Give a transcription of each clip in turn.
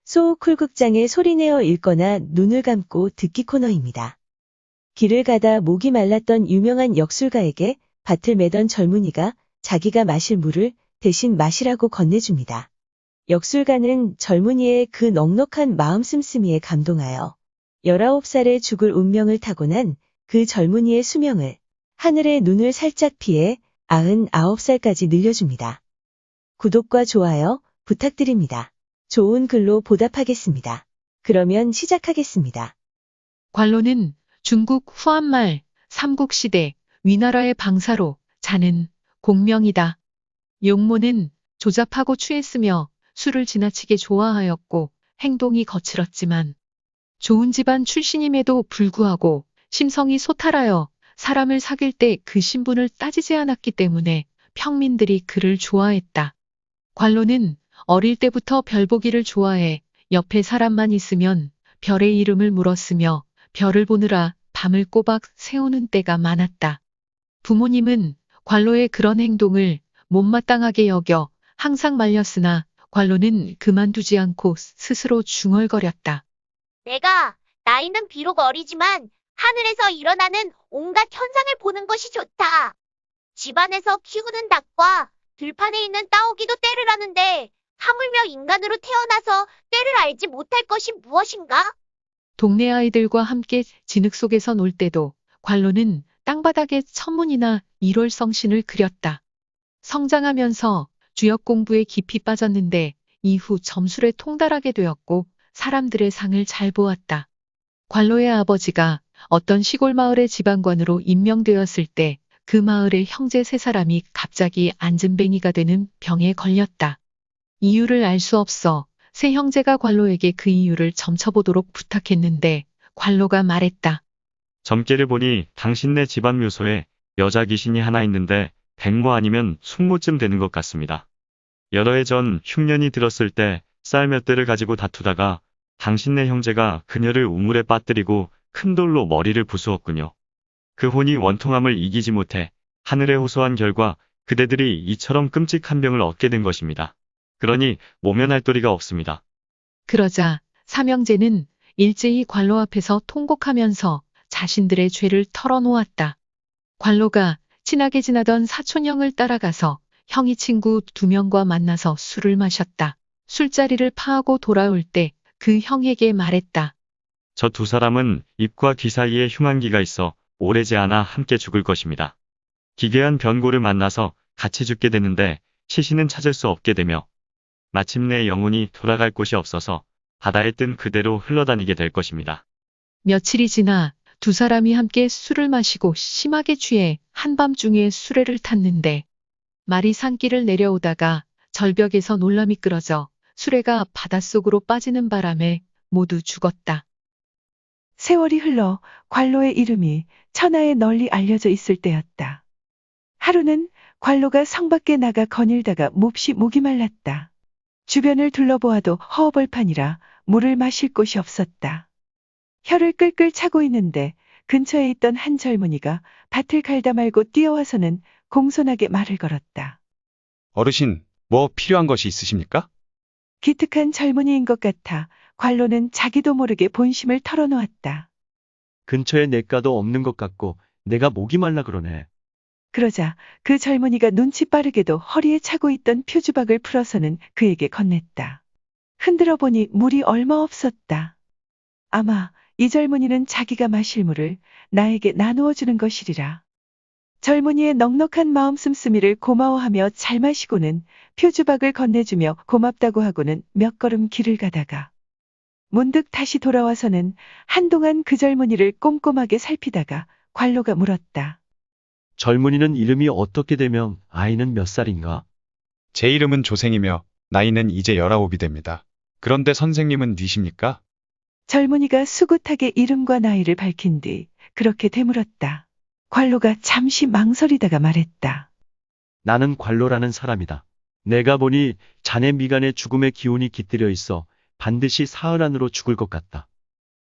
소호쿨극장의 소리내어 읽거나 눈을 감고 듣기 코너입니다. 길을 가다 목이 말랐던 유명한 역술가에게 밭을 매던 젊은이가 자기가 마실 물을 대신 마시라고 건네줍니다. 역술가는 젊은이의 그 넉넉한 마음 씀씀이에 감동하여 19살에 죽을 운명을 타고난 그 젊은이의 수명을 하늘의 눈을 살짝 피해 99살까지 늘려줍니다. 구독과 좋아요 부탁드립니다. 좋은 글로 보답하겠습니다. 그러면 시작하겠습니다. 관로는 중국 후한말 삼국시대 위나라의 방사로 자는 공명이다. 용모는 조잡하고 취했으며 술을 지나치게 좋아하였고 행동이 거칠었지만 좋은 집안 출신임에도 불구하고 심성이 소탈하여 사람을 사귈 때 그 신분을 따지지 않았기 때문에 평민들이 그를 좋아했다. 관로는 어릴 때부터 별 보기를 좋아해 옆에 사람만 있으면 별의 이름을 물었으며 별을 보느라 밤을 꼬박 새우는 때가 많았다. 부모님은 관로의 그런 행동을 못마땅하게 여겨 항상 말렸으나 관로는 그만두지 않고 스스로 중얼거렸다. 내가 나이는 비록 어리지만 하늘에서 일어나는 온갖 현상을 보는 것이 좋다. 집안에서 키우는 닭과 들판에 있는 따오기도 때를 아는데 하물며 인간으로 태어나서 때를 알지 못할 것이 무엇인가? 동네 아이들과 함께 진흙 속에서 놀 때도 관로는 땅바닥에 천문이나 일월성신을 그렸다. 성장하면서 주역 공부에 깊이 빠졌는데 이후 점술에 통달하게 되었고 사람들의 상을 잘 보았다. 관로의 아버지가 어떤 시골 마을의 지방관으로 임명되었을 때 그 마을의 형제 3사람이 갑자기 안진뱅이가 되는 병에 걸렸다. 이유를 알 수 없어 세 형제가 관로에게 그 이유를 점쳐보도록 부탁했는데 관로가 말했다. 점괘를 보니 당신네 집안 묘소에 여자 귀신이 하나 있는데 100모 아니면 20모쯤 되는 것 같습니다. 여러 해 전 흉년이 들었을 때 쌀 몇 대를 가지고 다투다가 당신네 형제가 그녀를 우물에 빠뜨리고 큰 돌로 머리를 부수었군요. 그 혼이 원통함을 이기지 못해 하늘에 호소한 결과 그대들이 이처럼 끔찍한 병을 얻게 된 것입니다. 그러니 모면할 도리가 없습니다. 그러자 삼형제는 일제히 관로 앞에서 통곡하면서 자신들의 죄를 털어놓았다. 관로가 친하게 지나던 사촌형을 따라가서 형이 친구 2명과 만나서 술을 마셨다. 술자리를 파하고 돌아올 때 그 형에게 말했다. 저 2사람은 입과 귀 사이에 흉한기가 있어 오래지 않아 함께 죽을 것입니다. 기괴한 변고를 만나서 같이 죽게 되는데 시신은 찾을 수 없게 되며 마침내 영혼이 돌아갈 곳이 없어서 바다에 뜬 그대로 흘러다니게 될 것입니다. 며칠이 지나 2사람이 함께 술을 마시고 심하게 취해 한밤중에 수레를 탔는데 말이 산길을 내려오다가 절벽에서 놀라 미끄러져 수레가 바닷속으로 빠지는 바람에 모두 죽었다. 세월이 흘러 관로의 이름이 천하에 널리 알려져 있을 때였다. 하루는 관로가 성 밖에 나가 거닐다가 몹시 목이 말랐다. 주변을 둘러보아도 허허벌판이라 물을 마실 곳이 없었다. 혀를 끌끌 차고 있는데 근처에 있던 한 젊은이가 밭을 갈다 말고 뛰어와서는 공손하게 말을 걸었다. 어르신, 뭐 필요한 것이 있으십니까? 기특한 젊은이인 것 같아 관로는 자기도 모르게 본심을 털어놓았다. 근처에 냇가도 없는 것 같고 내가 목이 말라 그러네. 그러자 그 젊은이가 눈치 빠르게도 허리에 차고 있던 표주박을 풀어서는 그에게 건넸다. 흔들어 보니 물이 얼마 없었다. 아마 이 젊은이는 자기가 마실 물을 나에게 나누어 주는 것이리라. 젊은이의 넉넉한 마음 씀씀이를 고마워하며 잘 마시고는 표주박을 건네주며 고맙다고 하고는 몇 걸음 길을 가다가 문득 다시 돌아와서는 한동안 그 젊은이를 꼼꼼하게 살피다가 관로가 물었다. 젊은이는 이름이 어떻게 되면 아이는 몇 살인가? 제 이름은 조생이며 나이는 이제 19이 됩니다. 그런데 선생님은 뉘십니까? 젊은이가 수긋하게 이름과 나이를 밝힌 뒤 그렇게 되물었다. 관로가 잠시 망설이다가 말했다. 나는 관로라는 사람이다. 내가 보니 자네 미간에 죽음의 기운이 깃들여 있어 반드시 사흘 안으로 죽을 것 같다.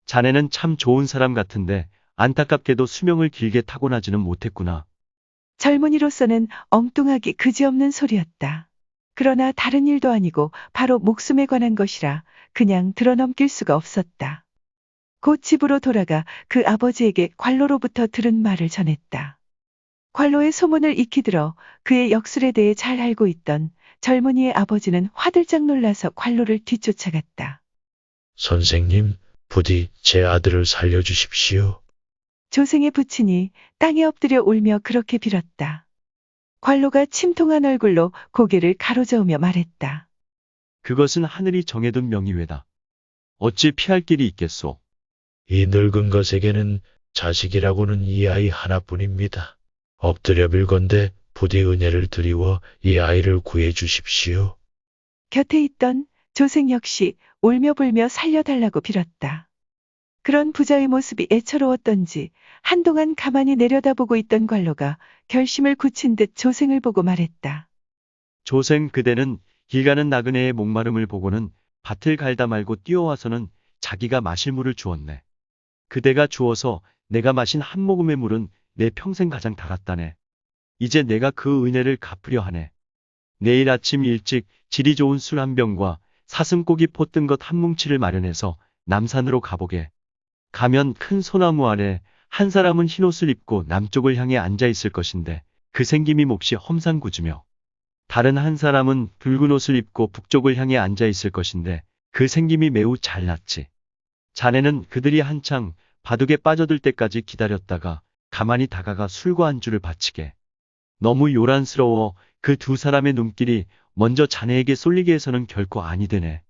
자네는 참 좋은 사람 같은데 안타깝게도 수명을 길게 타고나지는 못했구나. 젊은이로서는 엉뚱하기 그지없는 소리였다. 그러나 다른 일도 아니고 바로 목숨에 관한 것이라 그냥 들어넘길 수가 없었다. 곧 집으로 돌아가 그 아버지에게 관로로부터 들은 말을 전했다. 관로의 소문을 익히 들어 그의 역술에 대해 잘 알고 있던 젊은이의 아버지는 화들짝 놀라서 관로를 뒤쫓아갔다. 선생님, 부디 제 아들을 살려주십시오. 조생의 부친이 땅에 엎드려 울며 그렇게 빌었다. 관로가 침통한 얼굴로 고개를 가로저으며 말했다. 그것은 하늘이 정해둔 명의외다. 어찌 피할 길이 있겠소? 이 늙은 것에게는 자식이라고는 이 아이 하나뿐입니다. 엎드려 빌건대 부디 은혜를 드리워 이 아이를 구해 주십시오. 곁에 있던 조생 역시 울며 불며 살려달라고 빌었다. 그런 부자의 모습이 애처로웠던지 한동안 가만히 내려다보고 있던 관로가 결심을 굳힌 듯 조생을 보고 말했다. 조생 그대는 길 가는 나그네의 목마름을 보고는 밭을 갈다 말고 뛰어와서는 자기가 마실 물을 주었네. 그대가 주어서 내가 마신 한 모금의 물은 내 평생 가장 달았다네. 이제 내가 그 은혜를 갚으려 하네. 내일 아침 일찍 질이 좋은 술 한 병과 사슴고기 포 뜬 것 한 뭉치를 마련해서 남산으로 가보게. 가면 큰 소나무 아래 한 사람은 흰옷을 입고 남쪽을 향해 앉아 있을 것인데 그 생김이 몹시 험상궂으며 다른 한 사람은 붉은 옷을 입고 북쪽을 향해 앉아 있을 것인데 그 생김이 매우 잘났지. 자네는 그들이 한창 바둑에 빠져들 때까지 기다렸다가 가만히 다가가 술과 안주를 바치게. 너무 요란스러워 그 두 사람의 눈길이 먼저 자네에게 쏠리게 해서는 결코 아니 되네.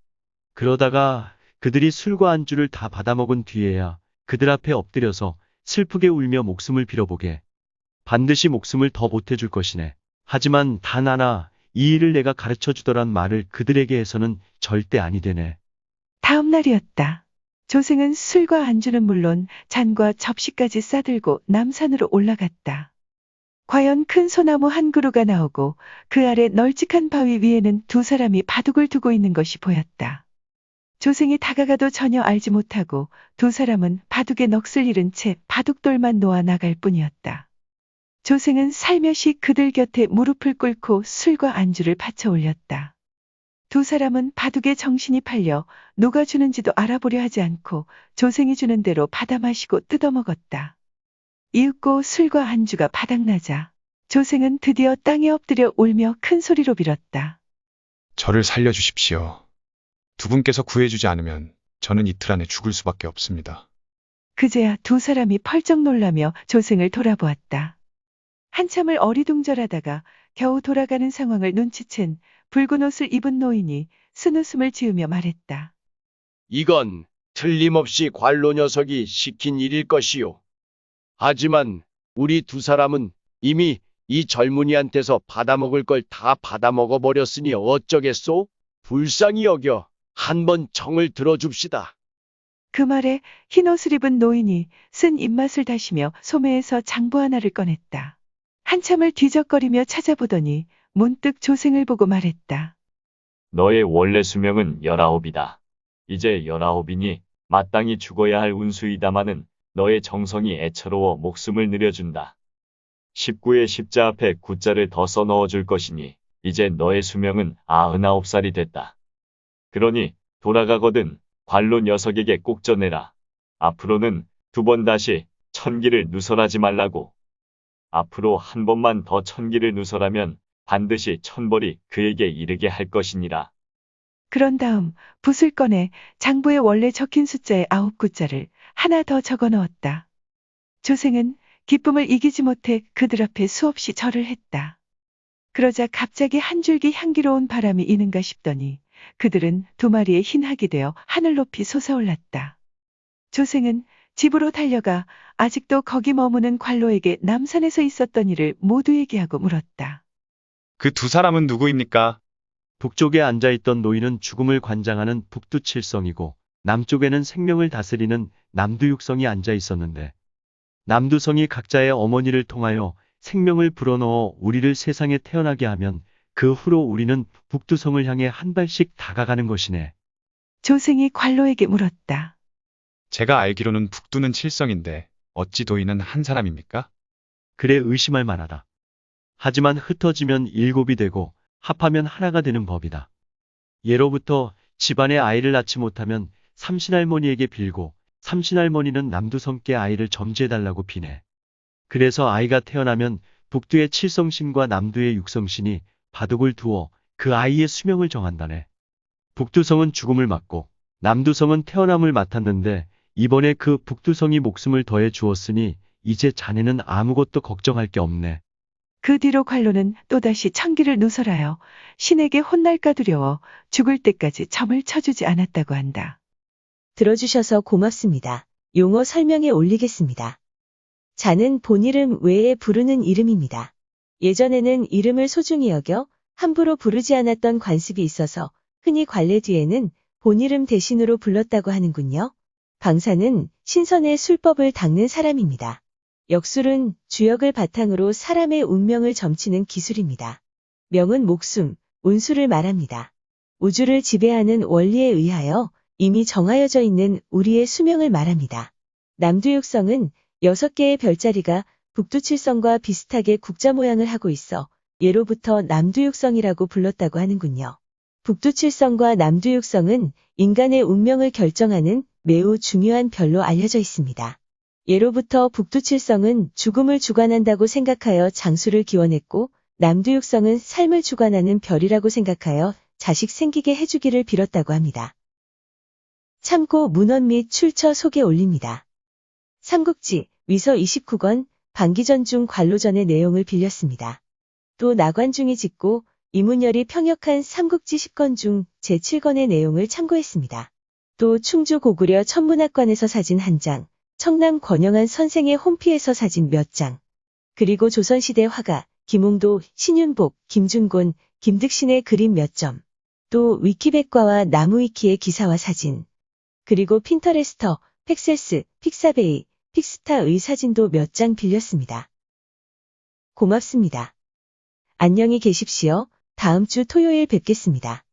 그러다가 그들이 술과 안주를 다 받아먹은 뒤에야 그들 앞에 엎드려서 슬프게 울며 목숨을 빌어보게. 반드시 목숨을 더 보태줄 것이네. 하지만 단 하나 이 일을 내가 가르쳐 주더란 말을 그들에게 해서는 절대 아니 되네. 다음 날이었다. 조생은 술과 안주는 물론 잔과 접시까지 싸들고 남산으로 올라갔다. 과연 큰 소나무 한 그루가 나오고 그 아래 널찍한 바위 위에는 두 사람이 바둑을 두고 있는 것이 보였다. 조생이 다가가도 전혀 알지 못하고 두 사람은 바둑에 넋을 잃은 채 바둑돌만 놓아 나갈 뿐이었다. 조생은 살며시 그들 곁에 무릎을 꿇고 술과 안주를 받쳐 올렸다. 두 사람은 바둑에 정신이 팔려 누가 주는지도 알아보려 하지 않고 조생이 주는 대로 받아 마시고 뜯어 먹었다. 이윽고 술과 안주가 바닥나자 조생은 드디어 땅에 엎드려 울며 큰 소리로 빌었다. 저를 살려주십시오. 두 분께서 구해주지 않으면 저는 이틀 안에 죽을 수밖에 없습니다. 그제야 두 사람이 펄쩍 놀라며 조생을 돌아보았다. 한참을 어리둥절하다가 겨우 돌아가는 상황을 눈치챈 붉은 옷을 입은 노인이 쓴웃음을 지으며 말했다. 이건 틀림없이 관로 녀석이 시킨 일일 것이요. 하지만 우리 두 사람은 이미 이 젊은이한테서 받아먹을 걸 다 받아먹어 버렸으니 어쩌겠소? 불쌍히 여겨 한번 정을 들어줍시다. 그 말에 흰옷을 입은 노인이 쓴 입맛을 다시며 소매에서 장부 하나를 꺼냈다. 한참을 뒤적거리며 찾아보더니 문득 조생을 보고 말했다. 너의 원래 수명은 19이다. 이제 19이니 마땅히 죽어야 할 운수이다마는 너의 정성이 애처로워 목숨을 늘려준다. 19의 십자 앞에 9자를 더 써넣어줄 것이니 이제 너의 수명은 99살이 됐다. 그러니 돌아가거든 관로 녀석에게 꼭 전해라. 앞으로는 2번 다시 천기를 누설하지 말라고. 앞으로 한 번만 더 천기를 누설하면 반드시 천벌이 그에게 이르게 할 것이니라. 그런 다음 붓을 꺼내 장부에 원래 적힌 숫자의 9구자를 하나 더 적어 넣었다. 조생은 기쁨을 이기지 못해 그들 앞에 수없이 절을 했다. 그러자 갑자기 한 줄기 향기로운 바람이 이는가 싶더니 그들은 두 마리의 흰 학이 되어 하늘 높이 솟아올랐다. 조생은 집으로 달려가 아직도 거기 머무는 관로에게 남산에서 있었던 일을 모두 얘기하고 물었다. 그 두 사람은 누구입니까? 북쪽에 앉아있던 노인은 죽음을 관장하는 북두칠성이고 남쪽에는 생명을 다스리는 남두육성이 앉아 있었는데 남두성이 각자의 어머니를 통하여 생명을 불어넣어 우리를 세상에 태어나게 하면 그 후로 우리는 북두성을 향해 한 발씩 다가가는 것이네. 조생이 관로에게 물었다. 제가 알기로는 북두는 칠성인데 어찌 도인은 한 사람입니까? 그래 의심할 만하다. 하지만 흩어지면 7이 되고 합하면 하나가 되는 법이다. 예로부터 집안에 아이를 낳지 못하면 삼신할머니에게 빌고 삼신할머니는 남두성께 아이를 점지해달라고 비네. 그래서 아이가 태어나면 북두의 칠성신과 남두의 육성신이 바둑을 두어 그 아이의 수명을 정한다네. 북두성은 죽음을 맞고 남두성은 태어남을 맡았는데 이번에 그 북두성이 목숨을 더해 주었으니 이제 자네는 아무것도 걱정할 게 없네. 그 뒤로 관로는 또다시 천기를 누설하여 신에게 혼날까 두려워 죽을 때까지 점을 쳐주지 않았다고 한다. 들어주셔서 고맙습니다. 용어 설명에 올리겠습니다. 자는 본 이름 외에 부르는 이름입니다. 예전에는 이름을 소중히 여겨 함부로 부르지 않았던 관습이 있어서 흔히 관례 뒤에는 본 이름 대신으로 불렀다고 하는군요. 방사는 신선의 술법을 닦는 사람입니다. 역술은 주역을 바탕으로 사람의 운명을 점치는 기술입니다. 명은 목숨, 운수를 말합니다. 우주를 지배하는 원리에 의하여 이미 정하여져 있는 우리의 수명을 말합니다. 남두육성은 6개의 별자리가 북두칠성과 비슷하게 국자 모양을 하고 있어 예로부터 남두육성이라고 불렀다고 하는군요. 북두칠성과 남두육성은 인간의 운명을 결정하는 매우 중요한 별로 알려져 있습니다. 예로부터 북두칠성은 죽음을 주관한다고 생각하여 장수를 기원했고 남두육성은 삶을 주관하는 별이라고 생각하여 자식 생기게 해주기를 빌었다고 합니다. 참고 문헌 및 출처 소개 올립니다. 삼국지 위서 29권 방기전중 관로전의 내용을 빌렸습니다. 또 나관중이 짓고 이문열이 평역한 삼국지 10권 중 제7권의 내용을 참고했습니다. 또 충주 고구려 천문학관에서 사진 1장, 청남 권영한 선생의 홈피에서 사진 몇 장, 그리고 조선시대 화가 김웅도, 신윤복, 김준곤, 김득신의 그림 몇 점, 또 위키백과와 나무위키의 기사와 사진, 그리고 핀터레스터, 팩셀스, 픽사베이, 픽스타의 사진도 몇 장 빌렸습니다. 고맙습니다. 안녕히 계십시오. 다음 주 토요일 뵙겠습니다.